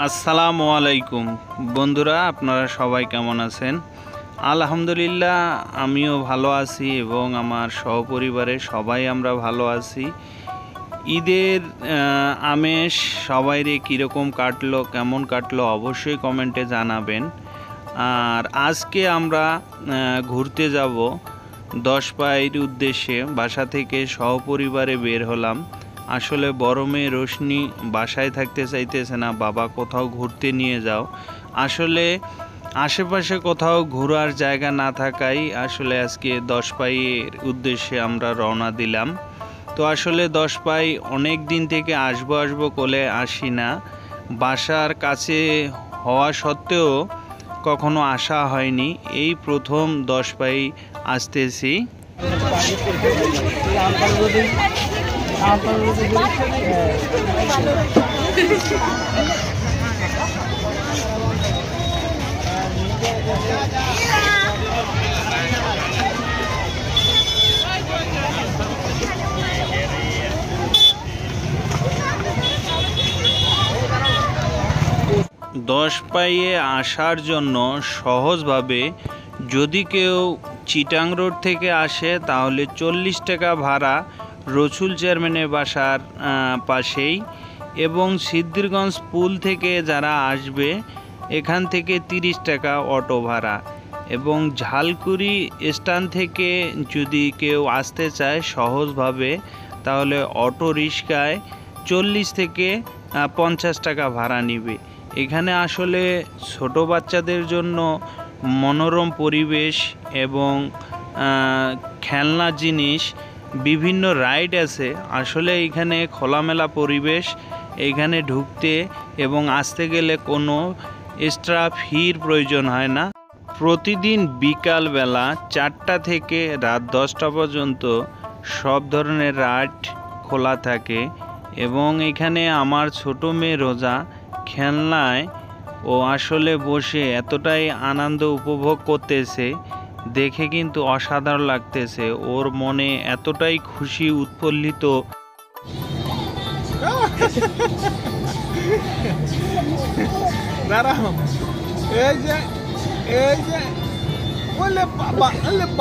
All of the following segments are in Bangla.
আসসালামু আলাইকুম বন্ধুরা, আপনারা সবাই কেমন আছেন? আলহামদুলিল্লাহ, আমিও ভালো আছি এবং আমার সহপরিবারের সবাই আমরা ভালো আছি। ঈদের আমেজ সবাইরে কীরকম কাটলো, কেমন কাটলো অবশ্যই কমেন্টে জানাবেন। আর আজকে আমরা ঘুরতে যাব 10 পাইর উদ্দেশ্যে। বাসা থেকে সহপরিবারে বের হলাম। আসলে বড় মেয়ে রোশনি বাসায় থাকতে চাইতেছে না, বাবা কোথাও ঘুরতে নিয়ে যাও। আসলে আশেপাশে কোথাও ঘোরার জায়গা না থাকায় আসলে আজকে 10 পাইয়ের উদ্দেশ্যে আমরা রওনা দিলাম। তো আসলে 10 পাই অনেক দিন থেকে আসবো কোলে আসি না, বাসার কাছে হওয়া সত্ত্বেও কখনো আসা হয়নি। এই প্রথম 10 পাই আসতেছি। দশ পাইয়ে আসার জন্য সহজভাবে যদি কেউ চিটাং রোড থেকে আসে তাহলে 40 টাকা ভাড়া রসুল চেয়ারম্যানের বাসার পাশেই, এবং সিদ্ধিরগঞ্জ পুল থেকে যারা আসবে এখান থেকে 30 টাকা অটো ভাড়া, এবং ঝালকুড়ি স্ট্যান্ড থেকে যদি কেউ আসতে চায় সহজভাবে তাহলে অটো রিক্সায় 40 থেকে 50 টাকা ভাড়া নিবে। এখানে আসলে ছোট বাচ্চাদের জন্য মনোরম পরিবেশ এবং খেলনা জিনিস, বিভিন্ন রাইড আছে। আসলে এখানে খোলামেলা পরিবেশ, এখানে ঢুকতে এবং আসতে গেলে কোনো এক্সট্রা ফির প্রয়োজন হয় না। প্রতিদিন বিকালবেলা 4টা থেকে রাত 10টা পর্যন্ত সব ধরনের রাইড খোলা থাকে, এবং এখানে আমার ছোট মেয়ে রোজা খেলনায় ও আসলে বসে এতটাই আনন্দ উপভোগ করতেছে, দেখে কিন্তু অসাধারণ লাগতেছে। ওর মনে এতটাই খুশি উৎফুল্লিত।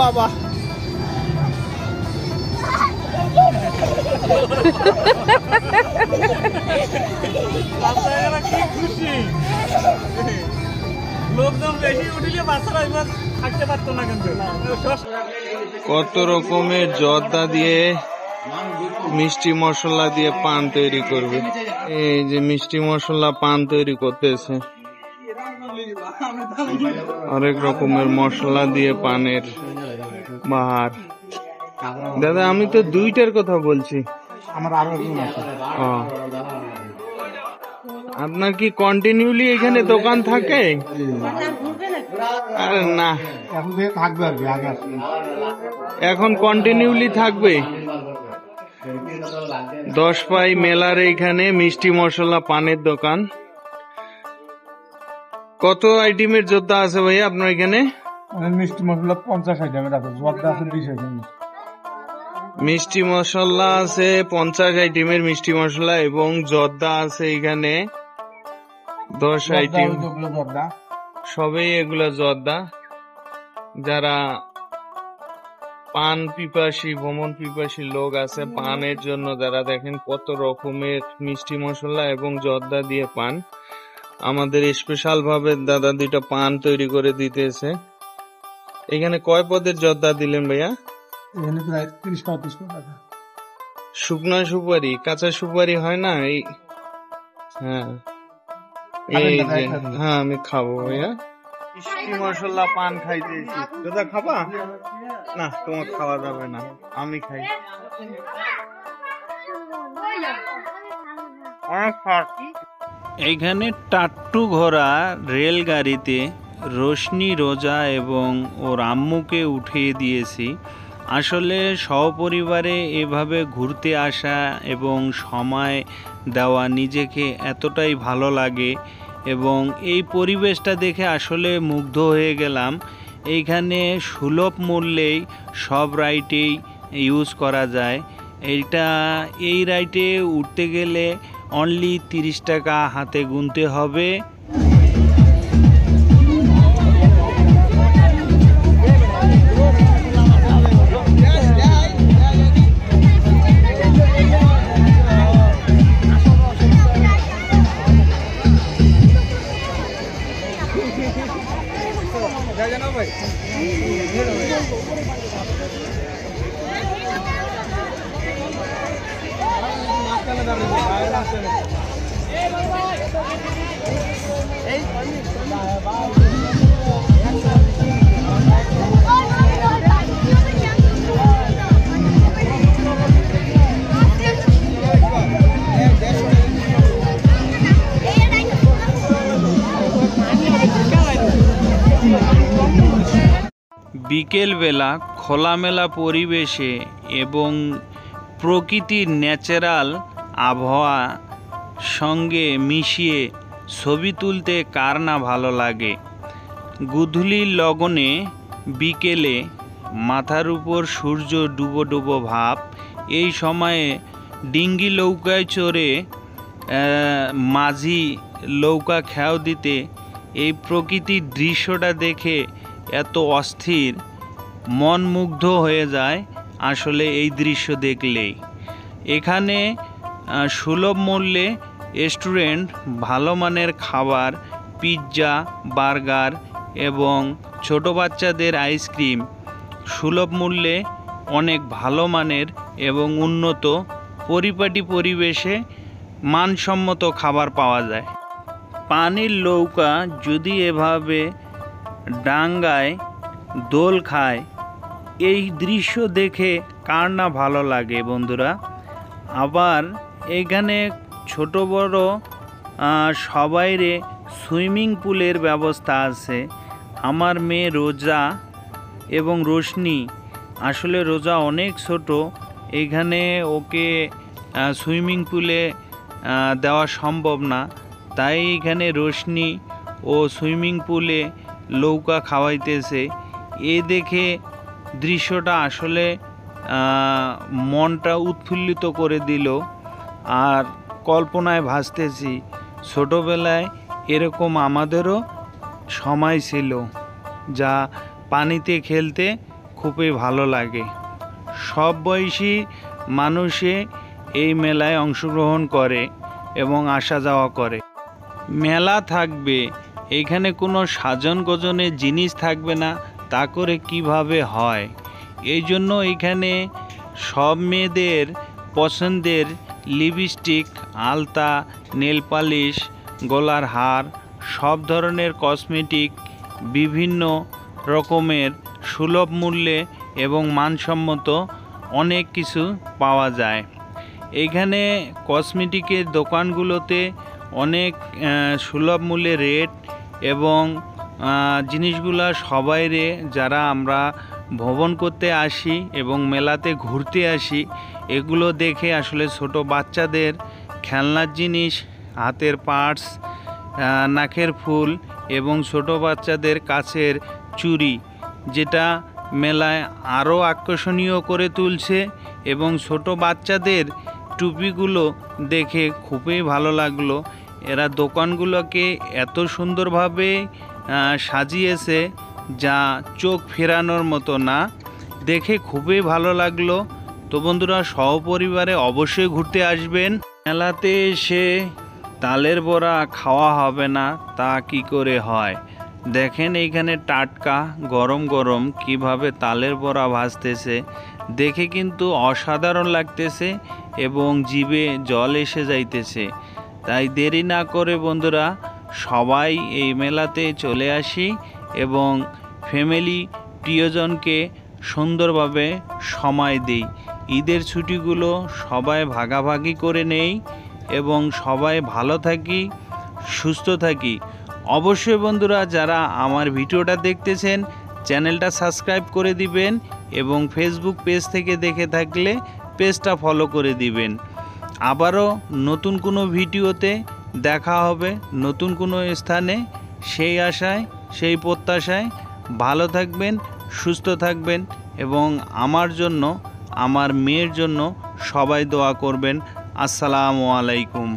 বাবা কত রকমের জর্দা দিয়ে মিষ্টি মশলা দিয়ে পান তৈরি করবে। এই যে মিষ্টি মশলা পান তৈরি করতেছে, অনেক রকমের মশলা দিয়ে পানের বাহার। দাদা, আমি তো 2টার কথা বলছি। আমার আরো আপনার কি কন্টিনিউলি এখানে দোকান থাকে? আরে না, এখন থাকবে আর কি, আগে এখন কন্টিনিউলি থাকবে। 10 পাই মেলার এইখানে মিষ্টি মশলা পানের দোকান। কত আইটেমের জর্দা আছে ভাইয়া আপনার এখানে? মিষ্টি মশলা 50 আইটেমের আছে, জর্দা আছে 20 আইটেমের। মিষ্টি মশলা আছে 50 আইটেমের মিষ্টি মশলা, এবং জর্দা আছে এখানে 10 আইটেম। সবই এগুলা জর্দা। যারা পান পিপাসী, ভ্রমণ পিপাসী লোক আছে, পানের জন্য যারা, দেখেন কত রকমের মিষ্টি মশলা এবং জর্দা দিয়ে পান। আমাদের স্পেশাল ভাবে দাদা 2টা পান তৈরি করে দিতেছে। এখানে কয় পদের জর্দা দিলেন ভাইয়া? এখানে প্রায় 30-35 টাকা। শুকনা সুপারি, কাঁচা সুপারি হয় না? এই হ্যাঁ, এই যে হ্যাঁ, আমি খাবো ভাইয়া। মিষ্টি মশলা পান খাইতেছি। দাদা খাবা? না, তোমার খাওয়া যাবে না, আমি খাই। এইখানে টাট্টু ঘোড়া রেলগাড়িতে রোশনি, রোজা এবং ওর আম্মুকে উঠিয়ে দিয়েছি। আসলে সপরিবারে এভাবে ঘুরতে আসা এবং সময় দেওয়া নিজেকে এতটাই ভালো লাগে, এবং এই পরিবেশটা দেখে আসলে মুগ্ধ হয়ে গেলাম। এইখানে সুলভ মূল্যেই সব রাইডেই ইউজ করা যায়। এই রাইডে উঠতে গেলে অনলি 30 টাকা হাতে গুনতে হবে। বিকেলবেলা খোলামেলা পরিবেশে এবং প্রকৃতির ন্যাচারাল আবহাওয়া সঙ্গে মিশিয়ে ছবি তুলতে কার না ভালো লাগে। গোধূলির লগনে বিকেলে মাথার উপর সূর্য ডুবো ডুবো ভাব, এই সময়ে ডিঙ্গি নৌকায় চড়ে মাঝি নৌকা খেয়াও দিতে এই প্রকৃতির দৃশ্যটা দেখে এত অস্থির, মন মুগ্ধ হয়ে যায় আসলে এই দৃশ্য দেখলেই। এখানে সুলভ মূল্যে রেস্টুরেন্ট, ভালো মানের খাবার, পিৎজা, বার্গার এবং ছোট বাচ্চাদের আইসক্রিম সুলভ মূল্যে অনেক ভালো মানের এবং উন্নত পরিপাটি পরিবেশে মানসম্মত খাবার পাওয়া যায়। পানির নৌকা যদি এভাবে ডাঙ্গায় দোল খায়, এই দৃশ্য দেখে কার না ভালো লাগে বন্ধুরা। আবার এখানে ছোট বড় সবাইরে সুইমিং পুলের ব্যবস্থা আছে। আমার মেয়ে রোজা এবং রোশনি, আসলে রোজা অনেক ছোট, এখানে ওকে সুইমিং পুলে দেওয়া সম্ভব না, তাই এখানে রোশনি ও সুইমিং পুলে নৌকা খাওয়াইতেছে। এ দেখে দৃশ্যটা আসলে মনটা উৎফুল্লিত করে দিল। আর কল্পনায় ভাসতেছি ছোটোবেলায় এরকম আমাদেরও সময় ছিল, যা পানিতে খেলতে খুবই ভালো লাগে। সব বয়সী মানুষে এই মেলায় অংশগ্রহণ করে এবং আসা যাওয়া করে। মেলা থাকবে, এখানে কোনো সাজন গোজনের জিনিস থাকবে না, তা করে কিভাবে হয়? এই জন্য এখানে সব মেয়েদের পছন্দের লিপস্টিক, আলতা, নেল পালিশ, গলার হার, সব ধরনের কসমেটিক বিভিন্ন রকমের সুলভ মূল্যে এবং মানসম্মত অনেক কিছু পাওয়া যায়। এখানে কসমেটিকের দোকানগুলোতে অনেক সুলভ মূল্যে রেট এবং জিনিসগুলা সবাইরে, যারা আমরা ভ্রমণ করতে আসি এবং মেলাতে ঘুরতে আসি, এগুলো দেখে আসলে ছোট বাচ্চাদের খেলনার জিনিস, হাতের পার্স, নাকের ফুল এবং ছোট বাচ্চাদের কাছের চুড়ি, যেটা মেলায় আরও আকর্ষণীয় করে তুলছে। এবং ছোট বাচ্চাদের টুপিগুলো দেখে খুবই ভালো লাগলো। এরা দোকানগুলোকে এত সুন্দরভাবে সাজিয়েছে যা চোখ ফেরানোর মতো না, দেখে খুবই ভালো লাগলো। তো বন্ধুরা, সহপরিবারে অবশ্যই ঘুরতে আসবেন। মেলাতে এসে তালের বড়া খাওয়া হবে না তা কি করে হয়? দেখেন এইখানে টাটকা গরম গরম কিভাবে তালের বড়া ভাজতেছে, দেখে কিন্তু অসাধারণ লাগতেছে এবং জিভে জল এসে যাইতেছে। তাই দেরি না করে বন্ধুরা সবাই এই মেলাতে চলে আসি এবং ফ্যামিলি প্রিয়জনকে সুন্দরভাবে সময় দেই। ঈদের ছুটিগুলো সবাই ভাগাভাগি করে নেই এবং সবাই ভালো থাকি, সুস্থ থাকি। অবশ্যই বন্ধুরা, যারা আমার ভিডিওটা দেখতেছেন চ্যানেলটা সাবস্ক্রাইব করে দিবেন এবং ফেসবুক পেজ থেকে দেখে থাকলে পেজটা ফলো করে দিবেন। আবারও নতুন কোনো ভিডিওতে দেখা হবে নতুন কোনো স্থানে, সেই আশায়, সেই প্রত্যাশায় ভালো থাকবেন, সুস্থ থাকবেন এবং আমার জন্য, আমার মেয়ের জন্য সবাই দোয়া করবেন। আসসালামু আলাইকুম।